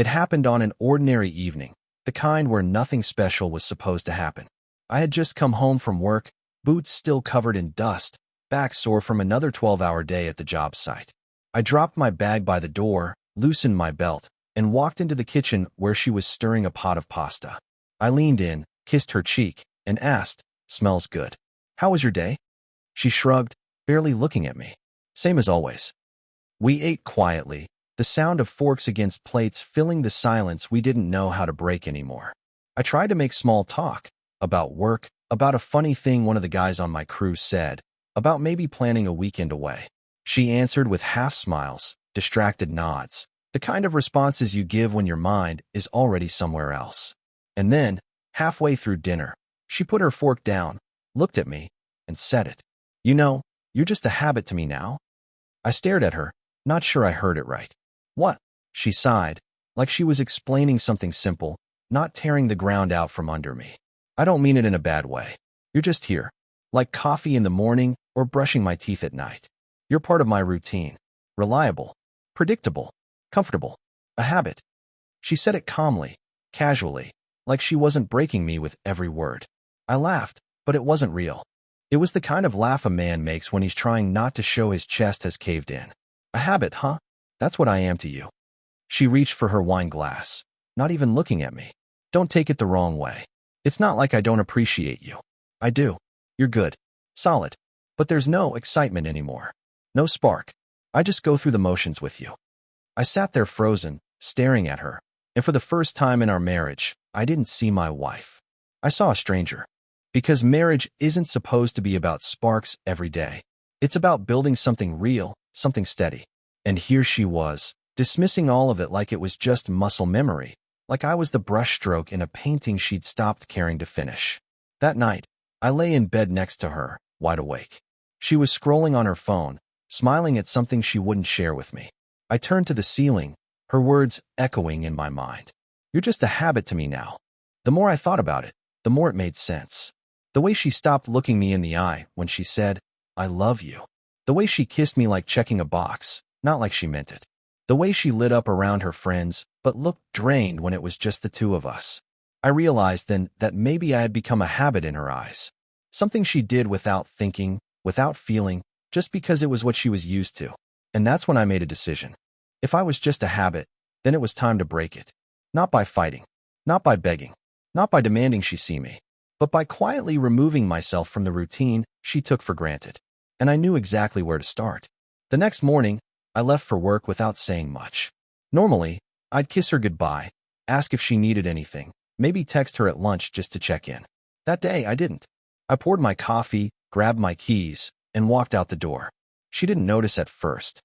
It happened on an ordinary evening, the kind where nothing special was supposed to happen. I had just come home from work, boots still covered in dust, back sore from another 12-hour day at the job site. I dropped my bag by the door, loosened my belt, and walked into the kitchen where she was stirring a pot of pasta. I leaned in, kissed her cheek, and asked, "Smells good. How was your day?" She shrugged, barely looking at me. "Same as always." We ate quietly, the sound of forks against plates filling the silence we didn't know how to break anymore. I tried to make small talk, about work, about a funny thing one of the guys on my crew said, about maybe planning a weekend away. She answered with half smiles, distracted nods, the kind of responses you give when your mind is already somewhere else. And then, halfway through dinner, she put her fork down, looked at me, and said it. "You know, you're just a habit to me now." I stared at her, not sure I heard it right. "What?" She sighed, like she was explaining something simple, not tearing the ground out from under me. "I don't mean it in a bad way. You're just here, like coffee in the morning or brushing my teeth at night. You're part of my routine. Reliable, predictable, comfortable. A habit." She said it calmly, casually, like she wasn't breaking me with every word. I laughed, but it wasn't real. It was the kind of laugh a man makes when he's trying not to show his chest has caved in. "A habit, huh? That's what I am to you." She reached for her wine glass, not even looking at me. "Don't take it the wrong way. It's not like I don't appreciate you. I do. You're good. Solid. But there's no excitement anymore. No spark. I just go through the motions with you." I sat there frozen, staring at her, and for the first time in our marriage, I didn't see my wife. I saw a stranger. Because marriage isn't supposed to be about sparks every day. It's about building something real, something steady. And here she was, dismissing all of it like it was just muscle memory, like I was the brushstroke in a painting she'd stopped caring to finish. That night, I lay in bed next to her, wide awake. She was scrolling on her phone, smiling at something she wouldn't share with me. I turned to the ceiling, her words echoing in my mind. "You're just a habit to me now." The more I thought about it, the more it made sense. The way she stopped looking me in the eye when she said, "I love you." The way she kissed me like checking a box, not like she meant it. The way she lit up around her friends, but looked drained when it was just the two of us. I realized then that maybe I had become a habit in her eyes. Something she did without thinking, without feeling, just because it was what she was used to. And that's when I made a decision. If I was just a habit, then it was time to break it. Not by fighting, not by begging, not by demanding she see me, but by quietly removing myself from the routine she took for granted. And I knew exactly where to start. The next morning, I left for work without saying much. Normally, I'd kiss her goodbye, ask if she needed anything, maybe text her at lunch just to check in. That day, I didn't. I poured my coffee, grabbed my keys, and walked out the door. She didn't notice at first.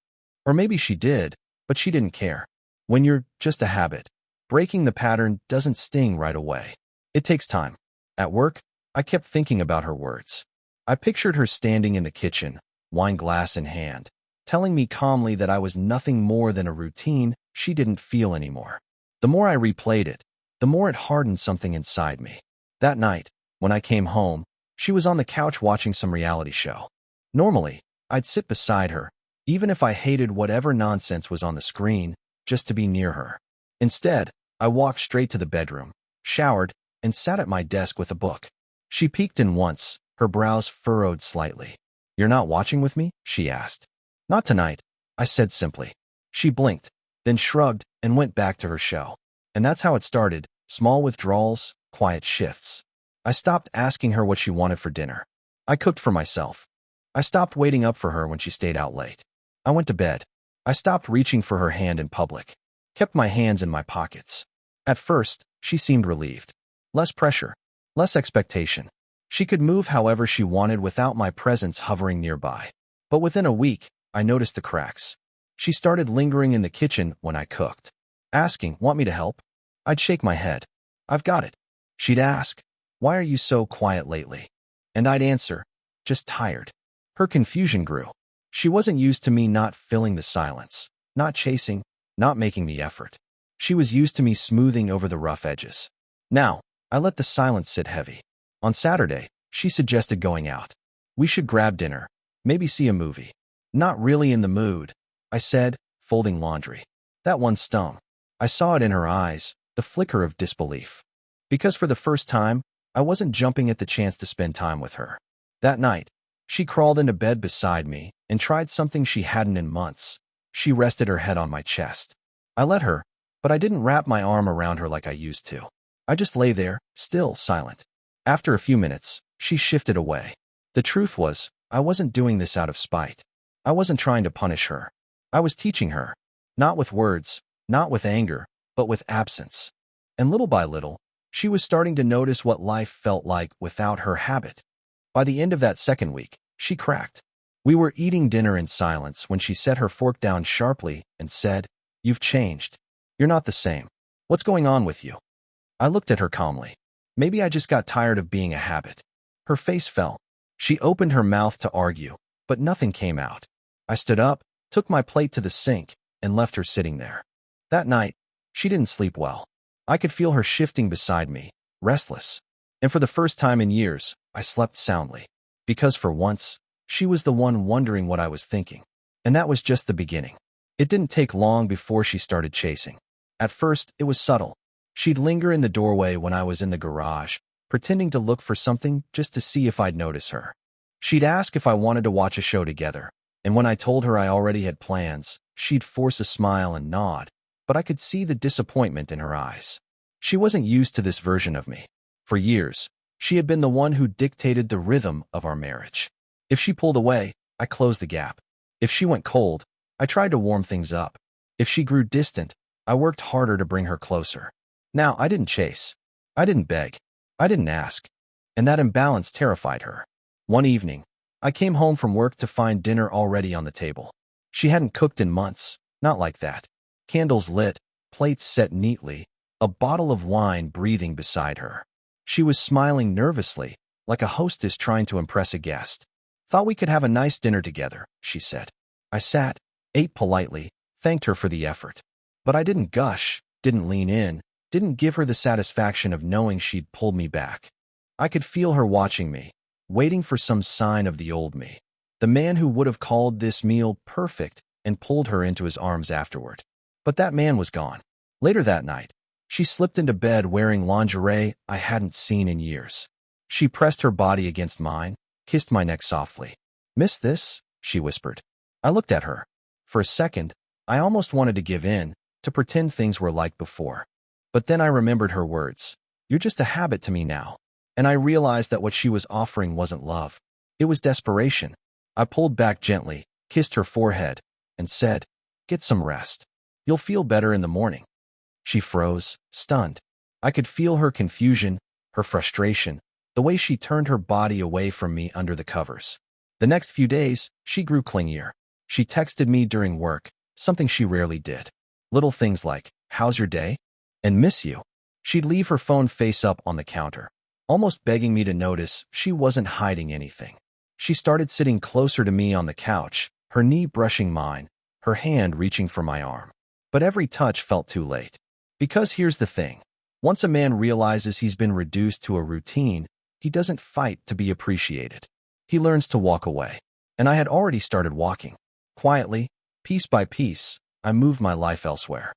Or maybe she did, but she didn't care. When you're just a habit, breaking the pattern doesn't sting right away. It takes time. At work, I kept thinking about her words. I pictured her standing in the kitchen, wine glass in hand, telling me calmly that I was nothing more than a routine she didn't feel anymore. The more I replayed it, the more it hardened something inside me. That night, when I came home, she was on the couch watching some reality show. Normally, I'd sit beside her, even if I hated whatever nonsense was on the screen, just to be near her. Instead, I walked straight to the bedroom, showered, and sat at my desk with a book. She peeked in once, her brows furrowed slightly. "You're not watching with me?" she asked. "Not tonight," I said simply. She blinked, then shrugged and went back to her show. And that's how it started, small withdrawals, quiet shifts. I stopped asking her what she wanted for dinner. I cooked for myself. I stopped waiting up for her when she stayed out late. I went to bed. I stopped reaching for her hand in public. Kept my hands in my pockets. At first, she seemed relieved. Less pressure. Less expectation. She could move however she wanted without my presence hovering nearby. But within a week, I noticed the cracks. She started lingering in the kitchen when I cooked. Asking, "Want me to help?" I'd shake my head. "I've got it." She'd ask, "Why are you so quiet lately?" And I'd answer, "Just tired." Her confusion grew. She wasn't used to me not filling the silence, not chasing, not making the effort. She was used to me smoothing over the rough edges. Now, I let the silence sit heavy. On Saturday, she suggested going out. "We should grab dinner, maybe see a movie." "Not really in the mood," I said, folding laundry. That one stung. I saw it in her eyes, the flicker of disbelief. Because for the first time, I wasn't jumping at the chance to spend time with her. That night, she crawled into bed beside me and tried something she hadn't in months. She rested her head on my chest. I let her, but I didn't wrap my arm around her like I used to. I just lay there, still silent. After a few minutes, she shifted away. The truth was, I wasn't doing this out of spite. I wasn't trying to punish her. I was teaching her. Not with words, not with anger, but with absence. And little by little, she was starting to notice what life felt like without her habit. By the end of that second week, she cracked. We were eating dinner in silence when she set her fork down sharply and said, "You've changed. You're not the same. What's going on with you?" I looked at her calmly. Maybe I just got tired of being a habit. Her face fell. She opened her mouth to argue, but nothing came out. I stood up, took my plate to the sink, and left her sitting there. That night, she didn't sleep well. I could feel her shifting beside me, restless. And for the first time in years, I slept soundly. Because for once, she was the one wondering what I was thinking. And that was just the beginning. It didn't take long before she started chasing. At first, it was subtle. She'd linger in the doorway when I was in the garage, pretending to look for something just to see if I'd notice her. She'd ask if I wanted to watch a show together, and when I told her I already had plans, she'd force a smile and nod, but I could see the disappointment in her eyes. She wasn't used to this version of me. For years, she had been the one who dictated the rhythm of our marriage. If she pulled away, I closed the gap. If she went cold, I tried to warm things up. If she grew distant, I worked harder to bring her closer. Now, I didn't chase. I didn't beg. I didn't ask. And that imbalance terrified her. One evening, I came home from work to find dinner already on the table. She hadn't cooked in months, not like that. Candles lit, plates set neatly, a bottle of wine breathing beside her. She was smiling nervously, like a hostess trying to impress a guest. "Thought we could have a nice dinner together," she said. I sat, ate politely, thanked her for the effort. But I didn't gush, didn't lean in, didn't give her the satisfaction of knowing she'd pulled me back. I could feel her watching me, waiting for some sign of the old me, the man who would have called this meal perfect and pulled her into his arms afterward. But that man was gone. Later that night, she slipped into bed wearing lingerie I hadn't seen in years. She pressed her body against mine, kissed my neck softly. "Miss this?" she whispered. I looked at her. For a second, I almost wanted to give in, to pretend things were like before. But then I remembered her words. "You're just a habit to me now." And I realized that what she was offering wasn't love. It was desperation. I pulled back gently, kissed her forehead, and said, "Get some rest. You'll feel better in the morning." She froze, stunned. I could feel her confusion, her frustration, the way she turned her body away from me under the covers. The next few days, she grew clingier. She texted me during work, something she rarely did. Little things like, "How's your day?" and "Miss you." She'd leave her phone face up on the counter, almost begging me to notice she wasn't hiding anything. She started sitting closer to me on the couch, her knee brushing mine, her hand reaching for my arm. But every touch felt too late. Because here's the thing. Once a man realizes he's been reduced to a routine, he doesn't fight to be appreciated. He learns to walk away. And I had already started walking. Quietly, piece by piece, I moved my life elsewhere.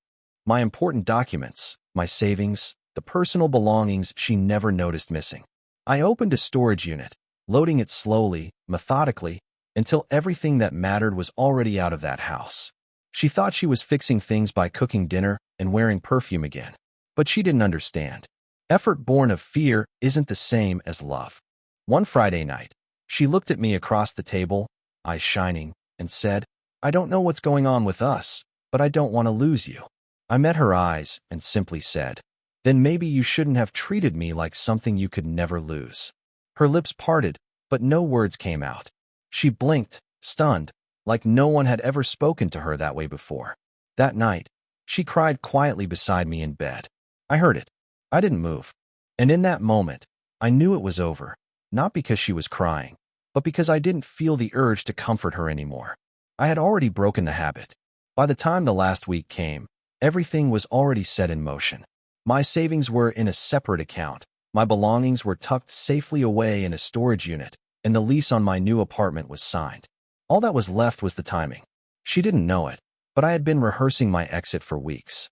My important documents, my savings, the personal belongings she never noticed missing. I opened a storage unit, loading it slowly, methodically, until everything that mattered was already out of that house. She thought she was fixing things by cooking dinner and wearing perfume again. But she didn't understand. Effort born of fear isn't the same as love. One Friday night, she looked at me across the table, eyes shining, and said, "I don't know what's going on with us, but I don't want to lose you." I met her eyes and simply said, "Then maybe you shouldn't have treated me like something you could never lose." Her lips parted, but no words came out. She blinked, stunned, like no one had ever spoken to her that way before. That night, she cried quietly beside me in bed. I heard it. I didn't move. And in that moment, I knew it was over, not because she was crying, but because I didn't feel the urge to comfort her anymore. I had already broken the habit. By the time the last week came, everything was already set in motion. My savings were in a separate account, my belongings were tucked safely away in a storage unit, and the lease on my new apartment was signed. All that was left was the timing. She didn't know it, but I had been rehearsing my exit for weeks.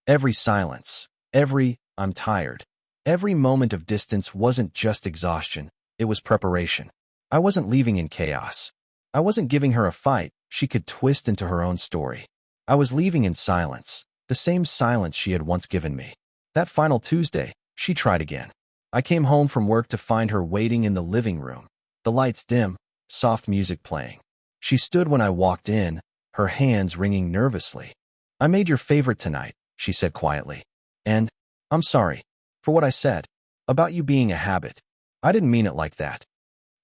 Every silence, every "I'm tired," every moment of distance wasn't just exhaustion, it was preparation. I wasn't leaving in chaos. I wasn't giving her a fight she could twist into her own story. I was leaving in silence, the same silence she had once given me. That final Tuesday, she tried again. I came home from work to find her waiting in the living room, the lights dim, soft music playing. She stood when I walked in, her hands wringing nervously. "I made your favorite tonight," she said quietly. "And I'm sorry for what I said about you being a habit. I didn't mean it like that."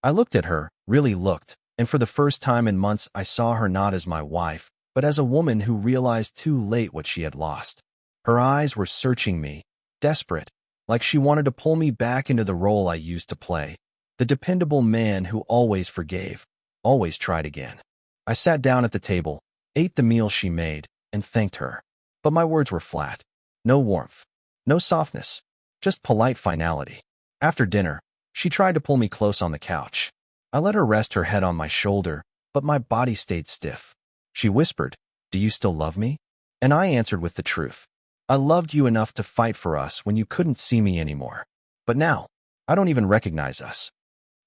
I looked at her, really looked, and for the first time in months I saw her not as my wife, but as a woman who realized too late what she had lost. Her eyes were searching me, desperate, like she wanted to pull me back into the role I used to play, the dependable man who always forgave, always tried again. I sat down at the table, ate the meal she made, and thanked her. But my words were flat. No warmth, no softness, just polite finality. After dinner, she tried to pull me close on the couch. I let her rest her head on my shoulder, but my body stayed stiff. She whispered, "Do you still love me?" And I answered with the truth. "I loved you enough to fight for us when you couldn't see me anymore. But now, I don't even recognize us."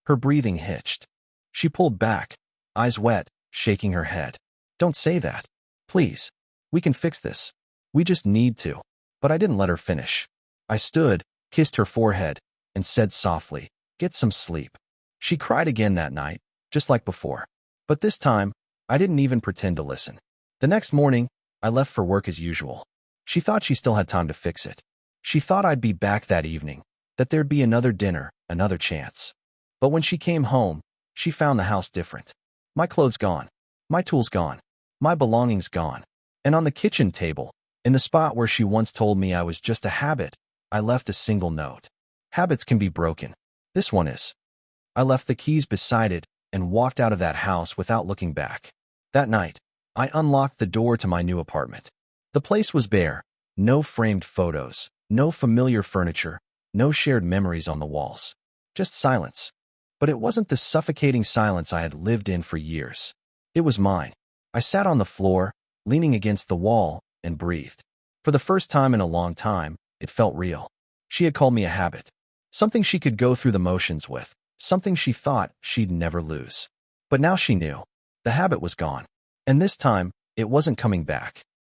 Her breathing hitched. She pulled back, eyes wet, shaking her head. "Don't say that. Please. We can fix this. We just need to." But I didn't let her finish. I stood, kissed her forehead, and said softly, "Get some sleep." She cried again that night, just like before. But this time, I didn't even pretend to listen. The next morning, I left for work as usual. She thought she still had time to fix it. She thought I'd be back that evening, that there'd be another dinner, another chance. But when she came home, she found the house different. My clothes gone. My tools gone. My belongings gone. And on the kitchen table, in the spot where she once told me I was just a habit, I left a single note. Habits can be broken. This one is. I left the keys beside it and walked out of that house without looking back. That night, I unlocked the door to my new apartment. The place was bare, no framed photos, no familiar furniture, no shared memories on the walls. Just silence. But it wasn't the suffocating silence I had lived in for years. It was mine. I sat on the floor, leaning against the wall, and breathed. For the first time in a long time, it felt real. She had called me a habit. Something she could go through the motions with. Something she thought she'd never lose. But now she knew. The habit was gone. And this time, it wasn't coming back.